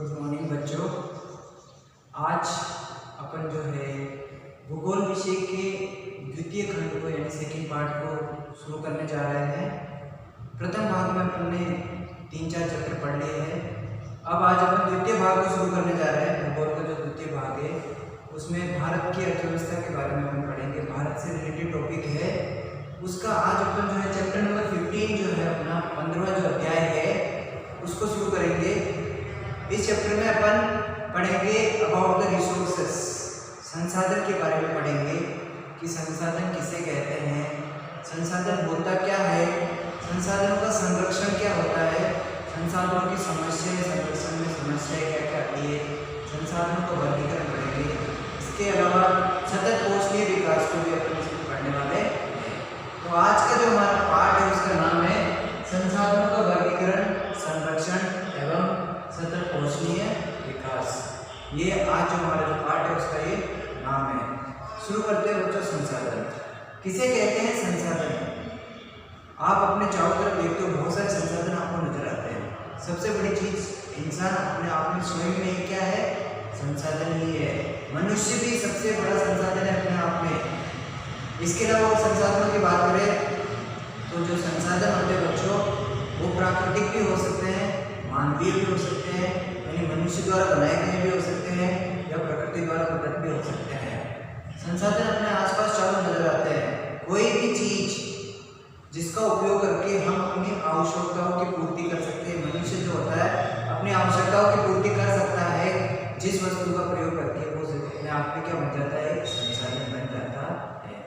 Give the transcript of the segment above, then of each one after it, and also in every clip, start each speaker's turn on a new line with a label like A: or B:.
A: Good morning बच्चों। आज अपन जो है भूगोल विषय के द्वितीय खंड को यानी सेकंड पार्ट को शुरू करने जा रहे हैं। प्रथम भाग में अपन ने 3-4 चैप्टर पढ़ लिए हैं। अब आज अपन द्वितीय भाग को शुरू करने जा रहे हैं। भूगोल का जो द्वितीय भाग है उसमें भारत की अर्थव्यवस्था के बारे में अपन पढ़ेंगे। भारत से रिलेटेड टॉपिक है उसका। आज अपन जो है चैप्टर नंबर 15 जो है अपना 15वां जो अध्याय है उसको शुरू करेंगे। इस चैप्टर में अपन पढ़ेंगे अबाउट द रिसोर्सेस, संसाधन के बारे में पढ़ेंगे कि संसाधन किसे कहते हैं, संसाधन होता क्या है, संसाधनों का संरक्षण क्या होता है, संसाधनों की समस्याएं, संरक्षण में समस्याएं क्या क्या आती है, संसाधनों का वर्गीकरण पढ़ेंगे। इसके अलावा सतत पहुंचनीय विकास को भी अपन इसमें पढ़ने वाले हैं। तो आज का जो हमारा पाठ है उसका नाम है संसाधनों का वर्गीकरण, संरक्षण एवं सतत पहुंचनीय विकास। ये आज जो हमारा जो पाठ है उसका ये नाम है। शुरू करते हैं बच्चों। संसाधन किसे कहते हैं? संसाधन आप अपने चारों तरफ देखते हो बहुत सारे संसाधन आपको नजर आते हैं। सबसे बड़ी चीज इंसान अपने आप में स्वयं में क्या है? संसाधन ही है। मनुष्य भी सबसे बड़ा संसाधन है अपने आप में। इसके अलावा संसाधनों की बात करें तो जो संसाधन होते हैं बच्चों वो प्राकृतिक भी हो सकते हैं, मानवीय भी हो सकते हैं, यानी मनुष्य द्वारा बनाए गए भी हो सकते हैं या प्रकृति द्वारा प्रदत्त भी हो सकते हैं। संसाधन अपने आसपास चारों नजर आते हैं। कोई भी चीज जिसका उपयोग करके हम अपनी आवश्यकताओं की पूर्ति कर सकते हैं। मनुष्य जो होता है अपनी आवश्यकताओं की पूर्ति कर सकता है। जिस वस्तु का प्रयोग करके वो अपने आप में क्या बन जाता है? संसाधन बन जाता है।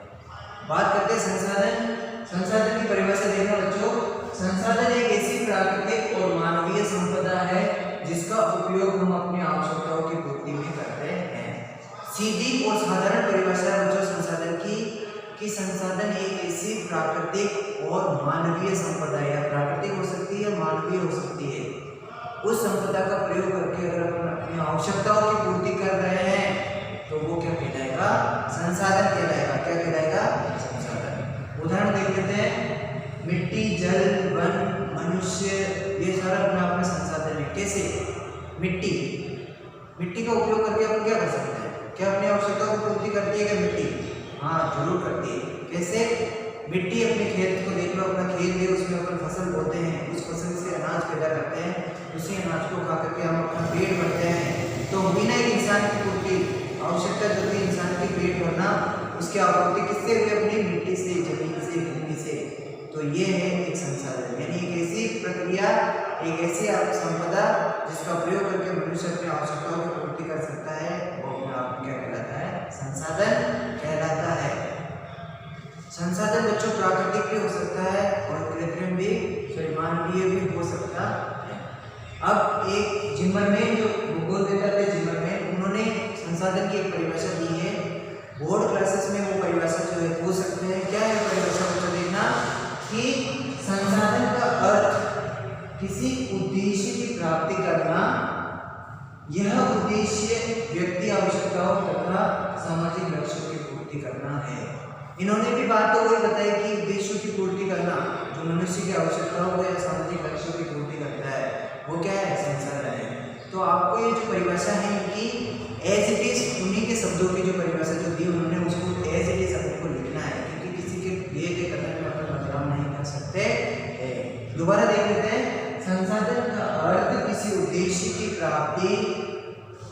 A: बात करते हैं संसाधन। संसाधन की परिभाषा देखना बच्चों। संसाधन एक ऐसी प्राकृतिक और मानवीय संपदा है जिसका उपयोग हम अपनी आवश्यकताओं की पूर्ति में करते हैं। सीधी और साधारण परिभाषा है बच्चों संसाधन की कि संसाधन एक ऐसी प्राकृतिक और मानवीय संपदा है। प्राकृतिक हो सकती है, मानवीय हो सकती है। उस संपदा का प्रयोग करके अगर अपन अपनी आवश्यकताओं की पूर्ति कर रहे हैं तो वो क्या कहलाएगा? संसाधन कहलाएगा। क्या कहलाएगा? संसाधन। उदाहरण देख लेते हैं। मिट्टी, जल, वन, मनुष्य, ये सारा अपने आप में संसाधन है। कैसे? मिट्टी का उपयोग करके अपन क्या कर सकते हैं? क्या अपनी आवश्यकताओं की पूर्ति करती है क्या मिट्टी? हाँ, जरूर करती है। कैसे? मिट्टी अपने खेत को देख लो, अपना खेत है उसमें अपन फसल बोते हैं, उस फसल से अनाज पैदा करते हैं, उसी अनाज को खा करके हम अपना पेट भरते हैं। तो हुई ना एक इंसान की पूर्ति, आवश्यकता जो थी इंसान की पेट भरना, उसकी आपूर्ति किससे हुई? अपनी मिट्टी से, जमीन से, भूमि से। तो ये है एक संसाधन, यानी एक ऐसी प्रक्रिया, एक ऐसी संपदा जिसका प्रयोग करके मनुष्य अपनी आवश्यकताओं की पूर्ति कर सकता है। वो अपने आप में क्या कहलाता है? संसाधन कहलाता है। संसाधन बच्चों प्राकृतिक भी हो सकता है और कृत्रिम भी, मानवीय भी हो सकता है। अब एक जिमरमैन जो भूगोल देता थे जिमरमैन, उन्होंने संसाधन की एक परिभाषा दी है। बोर्ड क्लासेस में वो परिभाषा जो है पूछ सकते हैं। क्या है परिभाषा बच्चों? देखना कि संसाधन का अर्थ किसी उद्देश्य की प्राप्ति करना, यह उद्देश्य व्यक्ति आवश्यकताओं तथा सामाजिक लक्ष्यों की पूर्ति करना है। इन्होंने भी बात तो वही बताई कि उद्देश्यों की पूर्ति करना, जो मनुष्य की आवश्यकताओं या सामाजिक लक्ष्यों की पूर्ति करता है वो क्या है? संसाधन है। तो आपको ये जो परिभाषा है इनकी एज इट इज, उन्हीं के शब्दों की जो परिभाषा जो दी उन्होंने उसको एज इट इज अपने को लिखना है, क्योंकि किसी के दिए गए कथन में अपन बदलाव नहीं कर सकते। दोबारा देख लेते हैं। संसाधन का अर्थ किसी उद्देश्य की प्राप्ति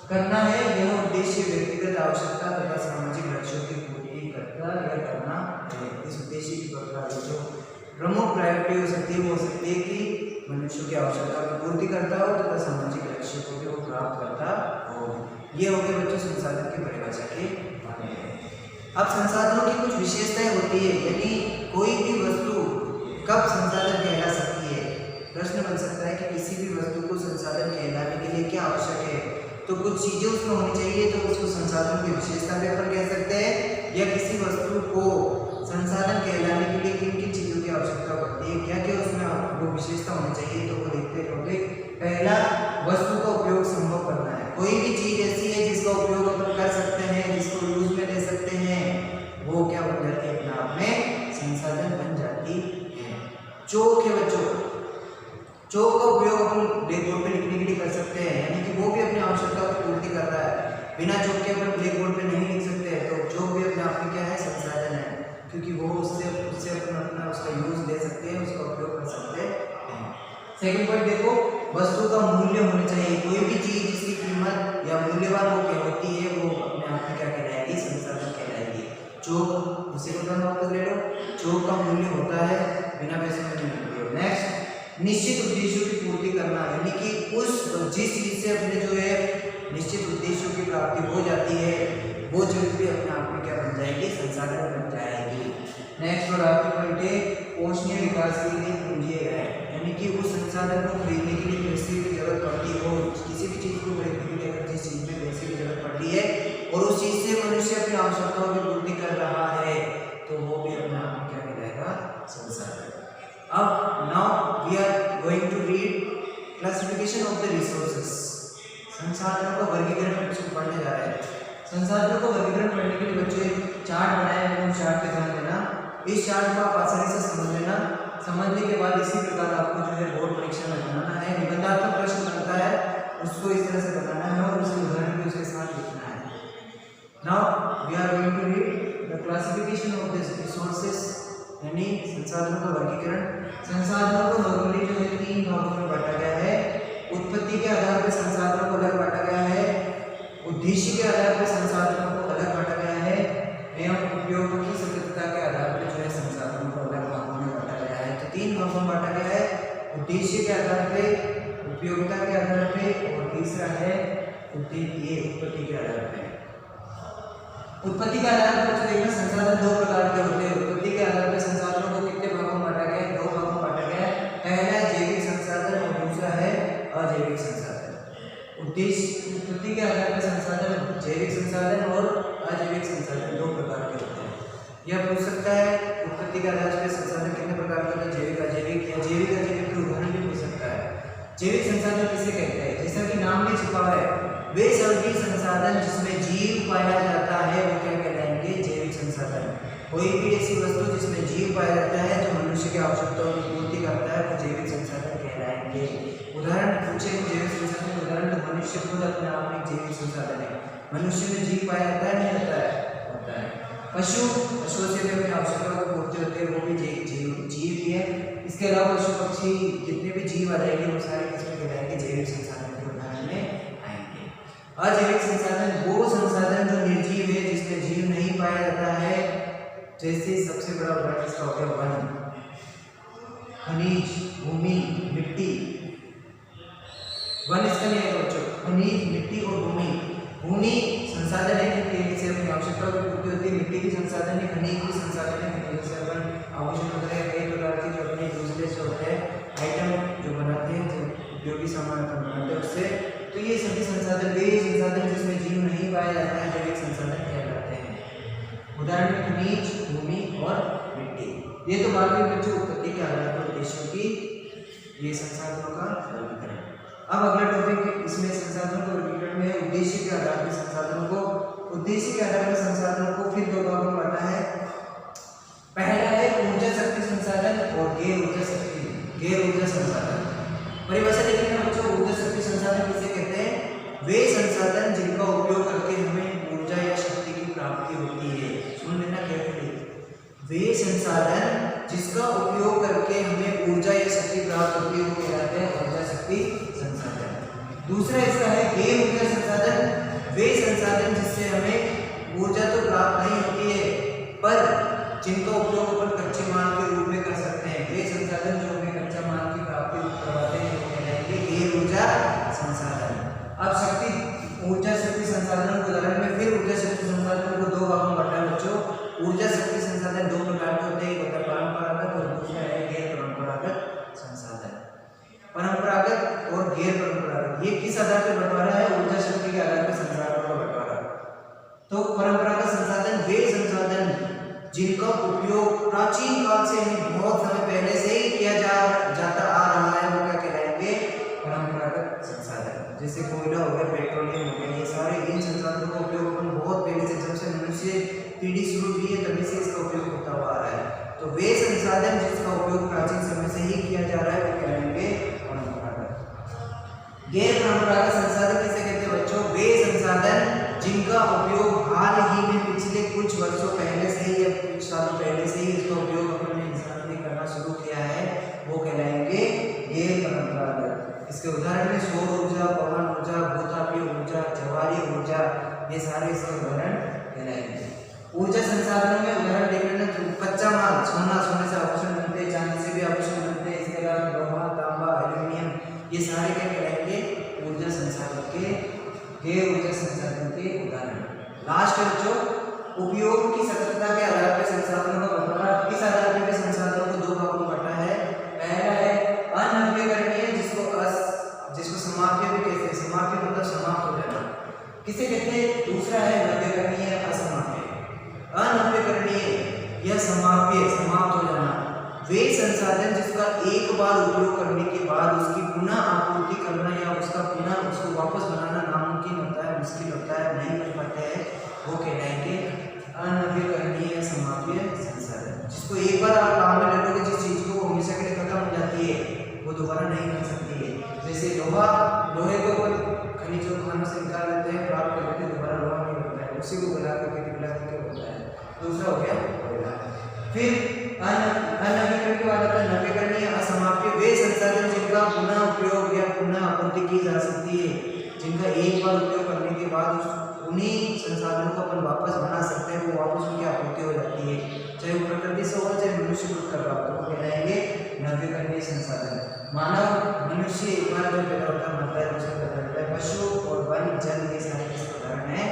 A: करना है, यह उद्देश्य व्यक्तिगत आवश्यकता तथा सामाजिक लक्ष्यों की पूर्ति करता या करना है। इस उद्देश्य की जो प्रमुख प्रायोरिटी हो सकती है वो हो सकती है कि मनुष्य की आवश्यकताओं की पूर्ति करता हो तथा सामाजिक लक्ष्यों को भी वो प्राप्त करता हो। ये हो गए बच्चों संसाधन की परिभाषा के बारे में। अब संसाधनों की कुछ विशेषताएं होती है, यानी कोई भी वस्तु कब संसाधन कहला सकती है। प्रश्न बन सकता है कि किसी भी वस्तु को संसाधन कहलाने के लिए क्या आवश्यक है? तो कुछ चीजें उसमें होनी चाहिए तो उसको संसाधन की विशेषता भी अपन कह सकते हैं। या किसी वस्तु को संसाधन कहलाने के लिए किन किन चीजों की आवश्यकता पड़ती है, क्या क्या उसमें वो विशेषता होनी चाहिए, तो वो देखते हैं। पहला, वस्तु का उपयोग संभव करना है। कोई भी चीज ऐसी है जिसका उपयोग अपन कर सकते हैं, जिसको यूज में ले सकते हैं, वो क्या बन जाती है? अपने आप में संसाधन बन जाती है। चौक है बच्चों। चौक का उपयोग अपन ब्लैक बोर्ड पे लिखने के लिए कर सकते हैं, यानी कि वो भी अपनी आवश्यकता की पूर्ति कर रहा है। बिना चौक के अपन ब्लैक बोर्ड पे नहीं लिख सकते, तो चौक भी अपने आप में क्या है, संसाधन है, क्योंकि वो उससे अपन अपना उसका यूज ले सकते हैं, उसका उपयोग कर सकते हैं। सेकंड पॉइंट देखो, वस्तु का मूल्य होना चाहिए। कोई भी चीज जिसकी कीमत या मूल्यवान वो क्या होती है, वो अपने आप में क्या कहलाएगी, संसाधन कहलाएगी। चौक उसी को वापस ले लो, चौक का मूल्य होता है बिना पैसे में नहीं मिलती है। नेक्स्ट, निश्चित उद्देश्यों की पूर्ति करना, यानी कि उस जिस चीज से अपने जो है निश्चित उद्देश्यों की प्राप्ति हो जाती है, वो चीज भी अपने आप में क्या बन जाएगी, संसाधन बन जाएगी। नेक्स्ट और आखिरी पॉइंट है, पोषणीय विकास के लिए पूंजी है, यानी कि उस संसाधन को खरीदने के लिए पैसे की जरूरत पड़ती हो, किसी भी चीज को खरीदने के लिए अगर जिस चीज में पैसे की जरूरत पड़ती है और उस चीज से मनुष्य अपनी आवश्यकताओं की पूर्ति कर रहा है, तो वो भी अपने आप में क्या कहलाएगा, संसाधन। अब now we are going to read classification of the resources. संसाधनों का वर्गीकरण पढ़ने जा रहे हैं। संसाधनों को वर्गीकरण पढ़ने के लिए बच्चों एक चार्ट बनाया है, उस चार्ट पे ध्यान देना। इस चार्ट को आप आसानी से समझ लेना। समझने के बाद इसी प्रकार आपको जो है बोर्ड परीक्षा में बनाना है। निबंधात्मक प्रश्न बनता है, उसको इस तरह से बनाना है और उसके उदाहरण भी उसके साथ लिखना है। Now we are going to read the classification of this resources, यानी संसाधनों का वर्गीकरण। संसाधनों को नॉर्मली जो है 3 भागों में बांटा गया है। उत्पत्ति के आधार पर संसाधनों को अलग बांटा गया है, उद्देश्य के आधार पर संसाधनों को अलग बांटा गया है, एवं उपयोग की सततता के आधार पर जो है संसाधनों को अलग भागों में बांटा गया है। तो 3 भागों में बांटा गया है, उद्देश्य के आधार पे, उपयोगिता के आधार पे और तीसरा है उत्पत्ति के आधार पे। उत्पत्ति के आधार पर जो देखना, संसाधन 2 प्रकार के होते हैं। उत्पत्ति के आधार पर संसाधनों को कितने भागों में बांटा गया है, 2 भागों में बांटा गया है। पहला है जैविक संसाधन और दूसरा है अजैविक संसाधन। उद्देश्य उत्पत्ति के आधार पर संसाधन, जैविक संसाधन और अजैविक संसाधन 2 प्रकार के होते हैं। यह पूछ सकता है उत्पत्ति के आधार पर संसाधन कितने प्रकार के होते हैं, जैविक अजैविक, या जैविक अजैविक के उदाहरण भी पूछ सकता है। जैविक संसाधन किसे कहते हैं, जैसा कि नाम में छिपा है, वे सभी संसाधन जिसमें जीव पाया जाता है वो क्या कहलाएंगे, जैविक संसाधन। कोई भी ऐसी वस्तु जिसमें जीव पाया जाता है, जो मनुष्य की आवश्यकताओं की पूर्ति करता है, वो जैविक संसाधन कहलाएंगे। उदाहरण पूछे जैविक संसाधन के उदाहरण, तो मनुष्य खुद अपने आप में जैविक संसाधन है। मनुष्य में जीव पाया जाता है, नहीं होता है, होता है। पशुओं से भी अपनी आवश्यकताओं की पूर्ति होती है, वो भी जीव ही है। इसके अलावा पशु पक्षी जितने भी जीव आ जाएंगे वो सारे किसमें कहलाएंगे, जैविक संसाधन के उदाहरण में आएंगे। अजैविक संसाधन वो संसाधन जो निर्जीव है, जिसमें जीव नहीं पाया जाता है, जैसे सबसे बड़ा उदाहरण इसका हो गया वन, खनिज, भूमि, मिट्टी। वन इसका नहीं है बच्चों, खनिज, मिट्टी और भूमि। भूमि संसाधन है क्योंकि इससे अपनी आवश्यकताओं की पूर्ति होती है। मिट्टी भी संसाधन है, खनिज भी संसाधन है, खनिज से अपन आभूषण वगैरह कई प्रकार के जो अपने यूजलेस होते हैं आइटम जो बनाते हैं, जो उपयोगी सामान अपन बनाते हैं उससे। तो ये सभी संसाधन, वे संसाधन जिसमें जीव नहीं पाया जाता है, जैविक संसाधन कहलाते हैं। उदाहरण में खनिज, भूमि और मिट्टी। ये तो बात है बच्चों उत्पत्ति के आधार पर उद्देश्यों की, ये संसाधनों का वर्गीकरण। अब अगला टॉपिक इसमें संसाधनों के वर्गीकरण में है उद्देश्य के आधार पर संसाधनों को। उद्देश्य के आधार पर संसाधनों को फिर 2 भागों में बांटा है। पहला है ऊर्जा शक्ति संसाधन और गैर ऊर्जा संसाधन। परिभाषा देखेंगे बच्चों, ऊर्जा शक्ति संसाधन किसे कहते हैं, वे संसाधन जिनका उपयोग करके हमें ऊर्जा या शक्ति की प्राप्ति होती है। सुन लेना केयरफुली, वे संसाधन जिसका उपयोग करके हमें ऊर्जा या शक्ति प्राप्त होती है वो कहलाते हैं ऊर्जा शक्ति संसाधन। दूसरा इसका है गैर ऊर्जा संसाधन, वे संसाधन जिससे हमें ऊर्जा तो प्राप्त नहीं होती है, पर जिनका उपयोग अपन कच्चे माल के रूप में कर सकते हैं। वे संसाधन जो हमें कच्चा माल की प्राप्ति करवाते हैं वो कहलाएंगे गैर ऊर्जा संसाधन। अब शक्ति ऊर्जा शक्ति संसाधन के उदाहरण में फिर ऊर्जा शक्ति संसाधन को 2 भागों में बांटा है बच्चों। ऊर्जा शक्ति संसाधन 2 प्रकार के होते हैं, एक होता है परंपरागत और दूसरा है गैर परंपरागत संसाधन। परंपरागत और गैर परंपरागत, ये किस आधार पर बंटवारा है, ऊर्जा शक्ति के आधार पर संसाधनों का बंटवारा। तो परंपरागत संसाधन वे संसाधन जिनका उपयोग प्राचीन काल से बहुत समय पहले से ही किया जाता आ रहा है, वो क्या कहलाएंगे, परंपरागत संसाधन। जैसे कोयला हो गया, पेट्रोलियम हो गया, ये सारे इन संसाधनों का उपयोग अपन बहुत पहले से, जब से मनुष्य पीढ़ी शुरू हुई है तभी से इसका उपयोग होता हुआ आ रहा है। तो वे संसाधन जिसका उपयोग प्राचीन समय से ही किया जा रहा है वो कहलाएंगे परंपरागत। गैर परंपरागत संसाधन किसे कहते हैं बच्चों? वे संसाधन जिनका उपयोग हाल ही में पिछले कुछ वर्षों पहले से ही या कुछ सालों पहले से ही इसका उपयोग अपने इंसान ने करना शुरू किया है, वो कहलाएंगे गैर परंपरागत। इसके उदाहरण में सौर ऊर्जा, पवन ऊर्जा, भूतापीय ऊर्जा, ज्वारीय ऊर्जा, ये सारे इसके उदाहरण कहलाएंगे। ऊर्जा संसाधनों में उदाहरण देख लेना, कच्चा माल सोना, सोने से आभूषण बनते हैं, चांदी से भी आभूषण बनते हैं, इसके अलावा लोहा, तांबा, एल्यूमिनियम, ये सारे क्या कहलाएंगे? ऊर्जा संसाधन के, गैर ऊर्जा संसाधन के उदाहरण। लास्ट है बच्चों, उपयोग की सततता के आधार पर संसाधनों का बंटवारा। इस आधार पर भी संसाधनों को दो भागों में बांटा है। पहला है अनव्यकरणीय, जिसको समाप्य भी कहते हैं, समाप्य मतलब समाप्त हो जाना, किसे कहते हैं? दूसरा है नव्यकरणीय, असमाप्य। अनव्यकरणीय या समाप्य, समाप्त हो जाना, वे संसाधन जिसका एक बार उपयोग करने के बाद उसकी पुनः आपूर्ति करना या उसका पुनः उसको वापस बनाना नामुमकिन होता है, मुश्किल होता है, नहीं बन पाते हैं, वो कहलाएंगे अनव्यकरणीय समाप्य संसाधन। जिसको एक बार आप काम में ले लोगे, जिस चीज को वो हमेशा के लिए खत्म हो जाती है, वो दोबारा नहीं बन सकती है। जैसे लोहा, लोहे को खनिजों खानों से निकाल लेते हैं, प्राप्त कर लेते हैं, दोबारा लोहा नहीं बनता है, उसी को गला करके बनता है। दूसरा हो गया कोयला। फिर अनव्यकरणीय के बाद आता है नव्यकरणीय, असमाप्य, वे संसाधन जिनका पुनः उपयोग या पुनः आपूर्ति की जा सकती है, जिनका एक बार उपयोग करने के बाद उन्हीं संसाधनों को अपन वापस बना सकते हैं, वो वापस उनकी आपूर्ति हो जाती है, चाहे वो प्रकृति से हो चाहे मनुष्य खुद कर रहा हो, तो वो कहलाएंगे नव्यकरणीय संसाधन। मानव मनुष्य एक बार जब पैदा होता है, मरता है, दूसरा पैदा होता है, पशु और वन जल ये सारे उदाहरण है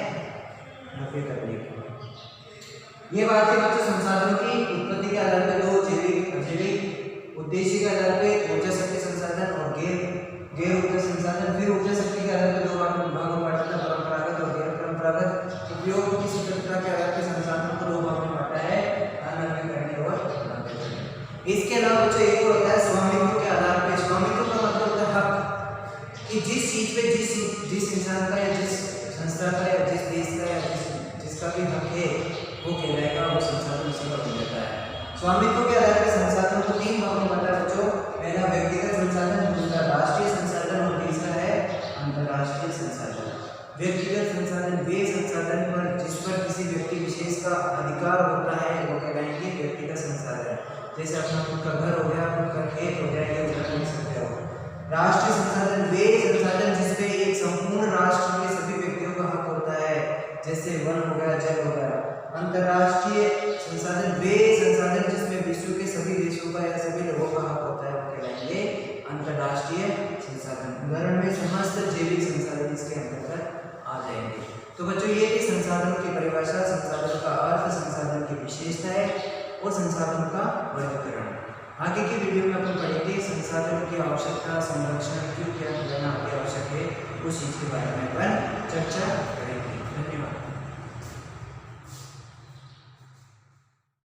A: नव्यकरणीय। ये बात है बच्चों संसाधनों की उत्पत्ति के आधार पर दो, जैविक अजैविक, उद्देश्य के आधार पर ऊर्जा शक्ति संसाधन और गैर ऊर्जा संसाधन। फिर ऊर्जा शक्ति के आधार पर दो भागों में बांटा था, परंपरागत और गैर परंपरागत। उपयोग की स्वतंत्रता के आधार पर संसाधनों को दो भागों में बांटा है, अनव्यकरणीय और नव्यकरणीय। इसके अलावा बच्चों एक होता है स्वामित्व के आधार पर। स्वामित्व का मतलब होता है हक, कि जिस चीज पे जिस इंसान का या जिस संस्था का या जिस देश का या जिसका भी हक है, वो कहलाएगा, वो संसाधन उसी का बन जाता है। स्वामित्व के आधार पर संसाधनों को तीन भागों में बांटा बच्चों। पहला व्यक्तिगत संसाधन, दूसरा राष्ट्रीय संसाधन और तीसरा है अंतर्राष्ट्रीय संसाधन। व्यक्तिगत संसाधन वे संसाधन पर जिस पर किसी व्यक्ति विशेष का अधिकार होता है, वो कहलाएंगे व्यक्तिगत संसाधन। जैसे अपना खुद का घर हो गया, खुद का खेत हो गया, ये उदाहरण ले सकते हो। राष्ट्रीय संसाधन वे संसाधन जिसपे एक संपूर्ण राष्ट्र के सभी व्यक्तियों का हक होता है, जैसे वन हो गया, जल हो गया। अंतर्राष्ट्रीय संसाधन वे संसाधन जिसमें विश्व के सभी देशों का या सभी लोगों का हक होता है, वो कहलाएंगे अंतर्राष्ट्रीय संसाधन। उदाहरण में समस्त जैविक संसाधन इसके अंतर्गत आ जाएंगे। तो बच्चों ये थी संसाधनों की परिभाषा, संसाधन का अर्थ, संसाधन की विशेषताएं और संसाधन का वर्गीकरण। आगे की वीडियो में अपन पढ़ेंगे संसाधनों की आवश्यकता, संरक्षण क्यों किया जाना आवश्यक है, उस चीज के बारे में अपन चर्चा करेंगे। धन्यवाद।